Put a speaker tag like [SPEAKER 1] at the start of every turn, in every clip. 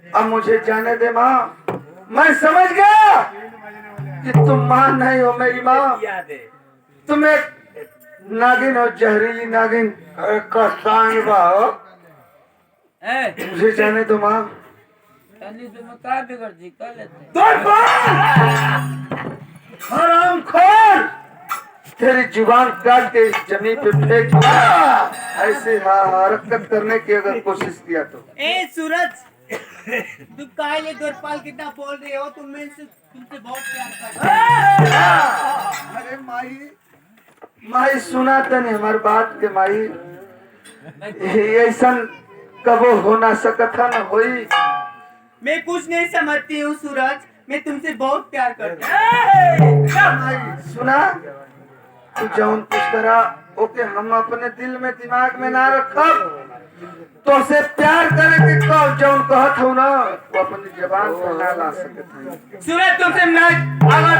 [SPEAKER 1] अब मुझे जाने दे माँ, मैं समझ गया कि तुम माँ नहीं हो मेरी माँ, तुम एक नागिन हो, जहरीली नागिन का सांग हो। मुझे जाने दो माँ। हरामखोर, तेरी जुबान काट के इस जमीन पे फेंक दूंगा ऐसे हरकत करने की अगर कोशिश किया तो।
[SPEAKER 2] ए सूरज, तुम काहे द्वारपाल कितना बोल रहे हो? तुमसे बहुत प्यार करता हूं।
[SPEAKER 1] अरे माई, माई सुना तो नहीं हमारी बात के माई, ऐसा कबो हो ना सकता ना होई।
[SPEAKER 2] मैं कुछ नहीं समझती हूँ सूरज, मैं तुमसे बहुत प्यार करता हूँ।
[SPEAKER 1] माई सुना, तू जौन कुछ करा ओके हम अपने दिल में दिमाग में ना रखब, तो से प्यार करे के कहो जौन कहत हो ना वो अपनी जबान पर ना ला सकते।
[SPEAKER 2] सूरज अगर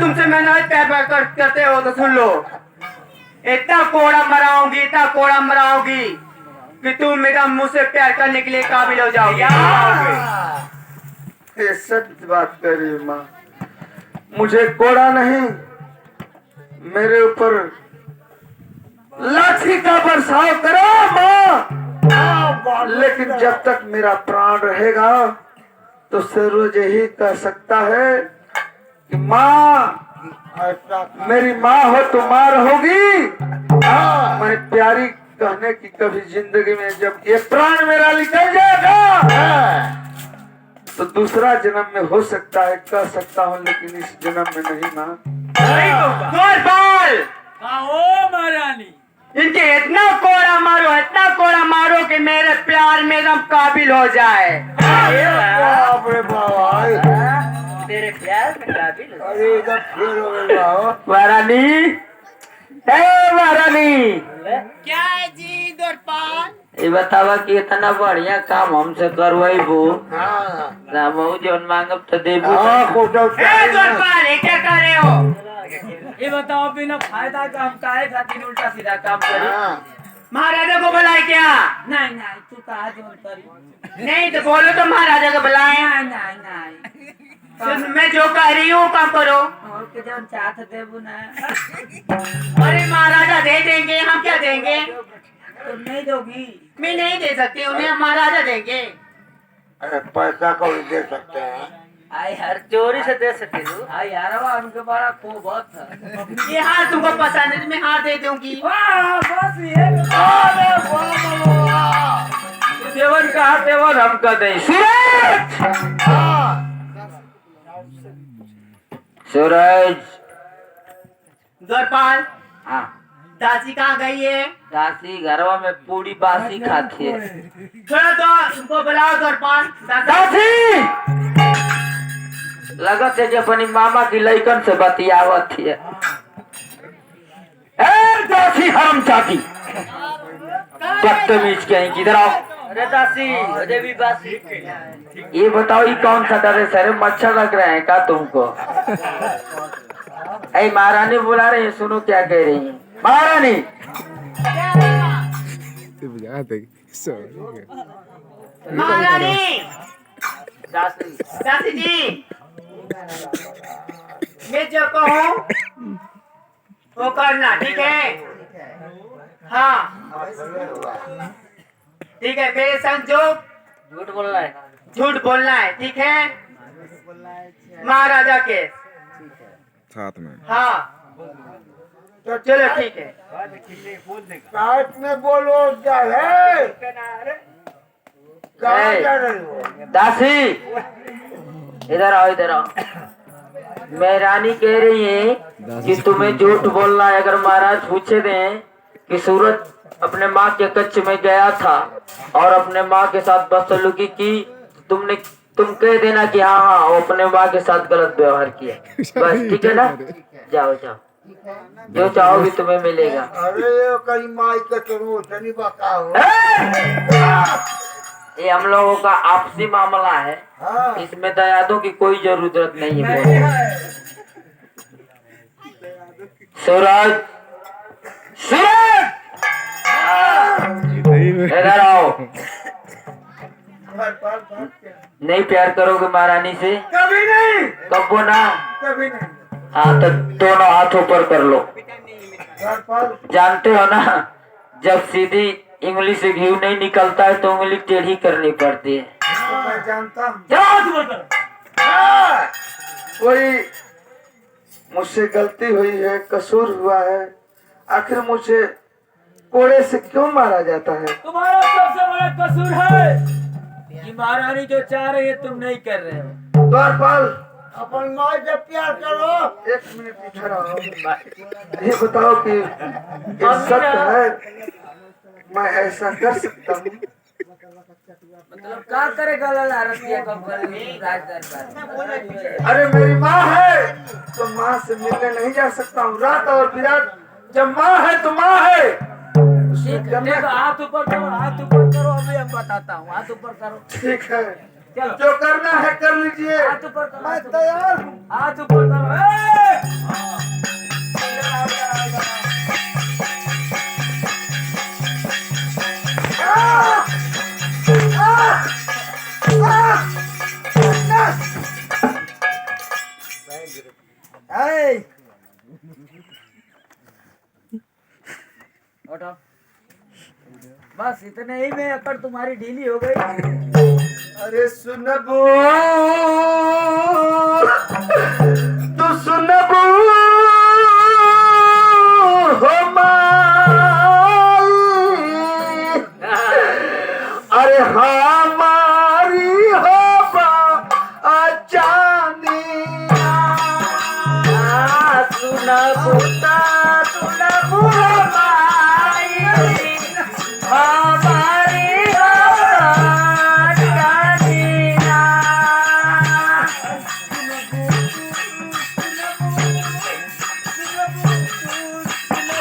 [SPEAKER 2] तुमसे मैं नहीं प्यार करते हो तो सुन लो, इतना कोड़ा मराऊंगी कि तुम मेरा मुझसे प्यार करने के लिए काबिल हो जाओगे।
[SPEAKER 1] ये सच बात कर रही माँ, मुझे कोड़ा नहीं, मेरे ऊपर लाठी का बरसाव करो माँ, लेकिन जब तक मेरा प्राण रहेगा तो सूरज यही कह सकता है कि माँ मेरी माँ हो तो माँ रहोगी। मैं प्यारी कहने की कभी जिंदगी में, जब ये प्राण मेरा निकल जाएगा तो दूसरा जन्म में हो सकता है कह सकता हूँ, लेकिन इस जन्म में नहीं माँ।
[SPEAKER 2] महारानी, इनके इतना कोड़ा मारो कि मेरे प्यार में एकदम काबिल हो जाए। तेरे प्यार में काबिल
[SPEAKER 1] महारानी, महारानी
[SPEAKER 2] क्या है जी द्वारपाल?
[SPEAKER 3] ये बतावा कि इतना बढ़िया काम हमसे करवाइबू, हमहू जौन मांगब तो देबू।
[SPEAKER 2] द्वारपाल ये क्या कर रहे हो?
[SPEAKER 3] ये बताओ बिना फायदा का हम काहे खातिर उल्टा सीधा काम करी?
[SPEAKER 2] महाराजा को बुलाए क्या?
[SPEAKER 3] नहीं नहीं, तू कहा जोन करी?
[SPEAKER 2] नहीं तो बोलो तो महाराजा को बुलाए।
[SPEAKER 3] नहीं नहीं नहीं,
[SPEAKER 2] तो मैं जो कह रही हूँ काम करो।
[SPEAKER 3] और के जौन चाहत देबू ना।
[SPEAKER 2] अरे महाराजा दे देंगे, हम क्या देंगे?
[SPEAKER 3] तुम नहीं दोगी?
[SPEAKER 2] मैं नहीं दे सकती, उन्हें महाराजा देंगे।
[SPEAKER 1] अरे पैसा को भी दे सकते हैं।
[SPEAKER 3] आई हर चोरी से दे सके तू। आई यार उनके बड़ा खूब बहुत था।
[SPEAKER 2] ये हार तुमको पसंद है, मैं हार दे दूंगी।
[SPEAKER 3] बस ये देवन का देवन हम कर दें। सूरज
[SPEAKER 2] द्वारपाल,
[SPEAKER 3] हाँ,
[SPEAKER 2] दासी कहाँ गई है?
[SPEAKER 3] दासी घरवा में पूरी बासी खाती है।
[SPEAKER 2] थोड़ा तो उनको बुलाओ द्वारपाल।
[SPEAKER 3] दासी लगत है कि अपनी मामा की लइकन से बतियावत है। ए दासी हरम चाची, बदतमीज कहीं, किधर आओ। अरे दासी, अरे भी बासी। ये बताओ ये कौन सा डर है? सर मच्छर लग रहे हैं क्या तुमको? ऐ महारानी बुला रही है, सुनो क्या कह रही है। महारानी,
[SPEAKER 2] महारानी,
[SPEAKER 3] दासी,
[SPEAKER 2] दासी जी, मैं जो कहूँ वो करना, ठीक है? हाँ ठीक है, मेरे संग जो
[SPEAKER 3] झूठ बोल रहा है,
[SPEAKER 2] झूठ बोलना है, ठीक है? महाराजा के
[SPEAKER 4] साथ में।
[SPEAKER 2] हाँ तो चलो ठीक है।
[SPEAKER 1] साथ में बोलो क्या है? कहाँ जा रही हो?
[SPEAKER 3] दासी इधर आओ, इधर आओ। मैं रानी कह रही है कि तुम्हें झूठ बोलना है। अगर महाराज पूछे दें कि सूरज अपने माँ के कच्छ में गया था और अपने माँ के साथ बदसलूकी की, तुम कह देना कि हाँ हाँ वो अपने माँ के साथ गलत व्यवहार किया, बस ठीक है ना? जाओ जाओ, जो चाहोगी तुम्हें मिलेगा।
[SPEAKER 1] अरे कहीं माई का चलो शनि बकाओ।
[SPEAKER 3] ये हम लोगों का आपसी मामला है,
[SPEAKER 1] हाँ।
[SPEAKER 3] इसमें दयादों की कोई जरूरत नहीं है। सूरज, सूरज इधर आओ।
[SPEAKER 1] द्वारपाल बात क्या?
[SPEAKER 3] नहीं प्यार करोगे महारानी से?
[SPEAKER 1] कभी नहीं,
[SPEAKER 3] कब वो ना?
[SPEAKER 1] कभी नहीं।
[SPEAKER 3] हाँ तो दोनों हाथ ऊपर कर लो।
[SPEAKER 1] द्वारपाल
[SPEAKER 3] जानते हो ना, जब सीधी इंगली से घी नहीं निकलता है तो उंगली टेढ़ी करनी पड़ती है।
[SPEAKER 1] तो मैं जानता हूँ।
[SPEAKER 3] जाओ हाथ ऊपर करो।
[SPEAKER 1] हाँ, कोई मुझसे गलती हुई है, कसूर हुआ है, आखिर मुझे कोड़े से क्यों मारा जाता है?
[SPEAKER 3] तुम्हारा सबसे बड़ा कसूर है कि महारानी जो चाह रही है तुम नहीं कर रहे हो।
[SPEAKER 1] द्वारपाल
[SPEAKER 5] अपन माँ से प्यार करो।
[SPEAKER 1] एक मिनट इधर आओ। ये बताओ कि ये सत्य है, मैं ऐसा कर सकता हूँ?
[SPEAKER 3] मतलब क्या करेगा लाला रतिया का राज दरबार?
[SPEAKER 1] अरे मेरी माँ है तो माँ से मिलने नहीं जा सकता हूँ। रात और बिरात जब माँ है तो माँ है।
[SPEAKER 3] देखो हाथ ऊपर करो, हाथ ऊपर करो, अभी हम बताता हूँ। हाथ ऊपर करो।
[SPEAKER 1] ठीक है,
[SPEAKER 3] चलो
[SPEAKER 1] जो करना है कर लीजिए।
[SPEAKER 3] हाथ ऊपर करो।
[SPEAKER 5] मैं तैयार हूँ।
[SPEAKER 3] हाथ ऊपर करो।
[SPEAKER 5] ऐ,
[SPEAKER 3] उठो। बस इतने ही में अकड़ तुम्हारी ढीली हो गई।
[SPEAKER 1] अरे सुनबू, तू सुनबू हो माई, अरे हमारी हो अचानिया,
[SPEAKER 3] सुना बुता सुना बुआ माई, हमारी जानीना।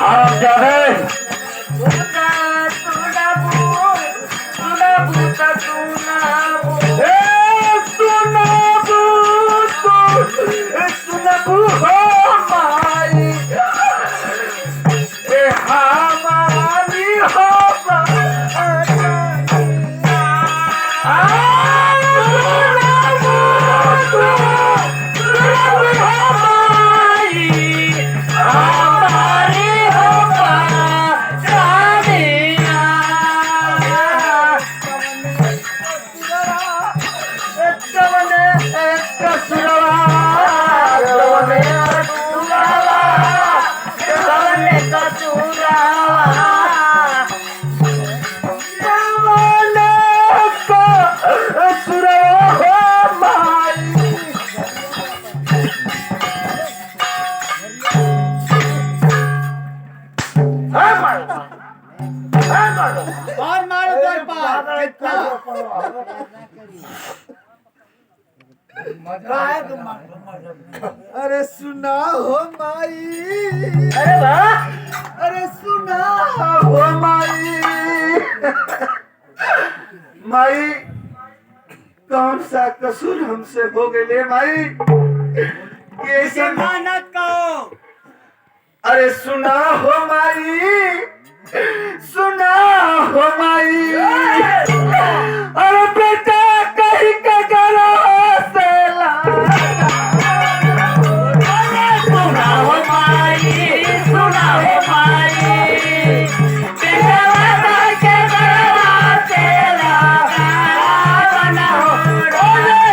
[SPEAKER 1] हम जाने
[SPEAKER 3] बुता सुना बुता सुना
[SPEAKER 1] सुनबू, सुनबू हो माई, हमारी हो
[SPEAKER 5] और मारो द्वारपाल। अरे सुना हो माई,
[SPEAKER 3] अरे वाह,
[SPEAKER 5] अरे सुना
[SPEAKER 1] हो माई। माई, कौन सा कसूर हमसे हो गए माई? ये सब
[SPEAKER 5] मानत कहो।
[SPEAKER 1] अरे सुना हो माई, सुना हो माई, अरे बेटा कहीं का गला से
[SPEAKER 3] सुना हो माई, सुना हो माई, बेटा के बड़ा तेरा बना हो।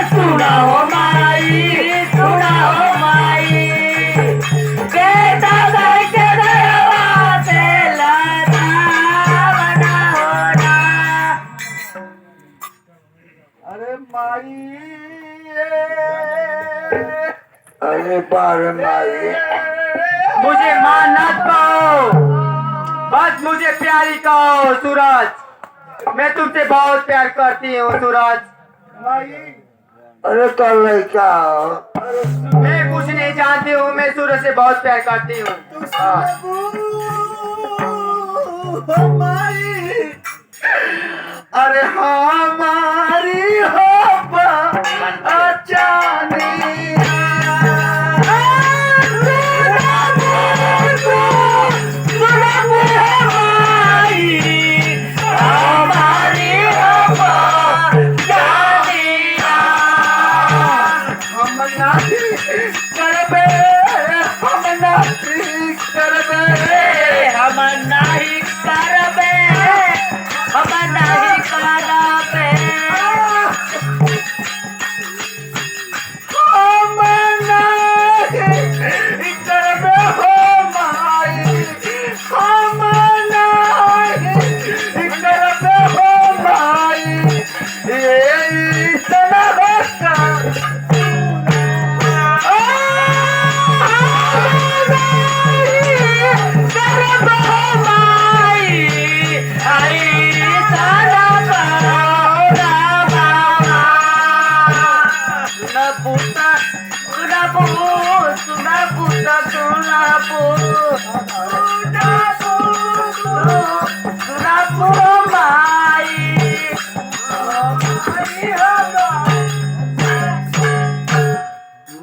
[SPEAKER 3] सुना हो माई, सुना हो माई, बेटा के बड़ा तेरा बना हो।
[SPEAKER 1] अरे माई, अरे बार माई,
[SPEAKER 2] मुझे मां न कहो, बस मुझे प्यारी कहो सूरज। मैं तुमसे बहुत प्यार करती हूँ सूरज।
[SPEAKER 1] अरे कल क्या?
[SPEAKER 2] मैं कुछ नहीं जानती हूँ, मैं सूरज से बहुत प्यार करती हूँ।
[SPEAKER 5] हो माई,
[SPEAKER 1] अरे हमारी हो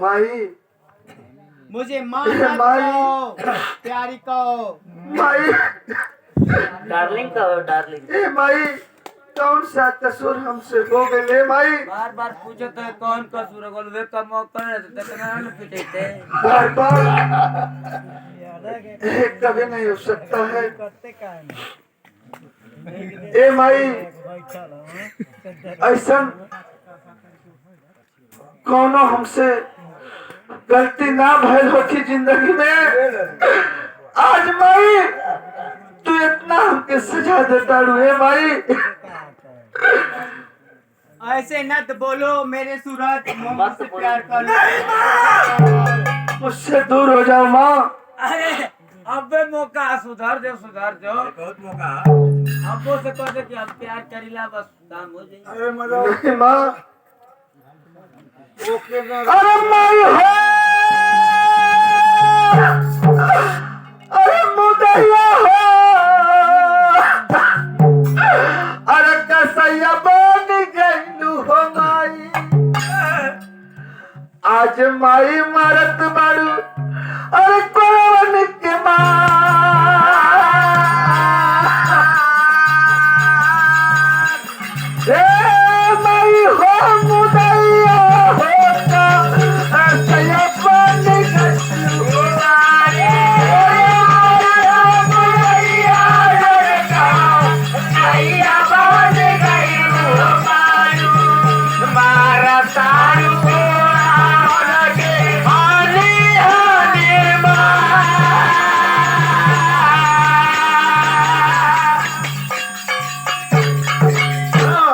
[SPEAKER 1] माई
[SPEAKER 2] मुझे माँ
[SPEAKER 1] माई।
[SPEAKER 2] प्यारी कहो।
[SPEAKER 1] माई
[SPEAKER 3] डार्लिंग कहो डार्लिंग।
[SPEAKER 1] ए माई कौन सा कसूर हमसे हो गए माई?
[SPEAKER 3] बार बार पूछो तो कौन कसूर है बोल वे का मौका नहीं देते तो ना पिटे थे।
[SPEAKER 1] बार बार कभी नहीं हो सकता है। ए माई ऐसा कौनो हमसे गलती ना भइल होती जिंदगी में। आज माई तू इतना हमके सजा देता रुए माई।
[SPEAKER 2] ऐसे मत बोलो मेरे सूरज, मोहम्मद से
[SPEAKER 3] बोलो।
[SPEAKER 2] प्यार कर लो।
[SPEAKER 1] मुझसे दूर हो जाओ माँ।
[SPEAKER 3] अरे अबे मौका सुधार दो
[SPEAKER 5] बहुत मौका।
[SPEAKER 3] अबो से कह दे कि हम प्यार करीला बस काम हो जाए।
[SPEAKER 5] अरे मजा
[SPEAKER 1] नहीं माँ।
[SPEAKER 5] ओके ना।
[SPEAKER 1] अरे माई हो, अरे मुदैया हो, अरे कसैया बन गईलू हो माई। आज माई मरत बारू अरे कौन के माँ। ए माई हो मुदैया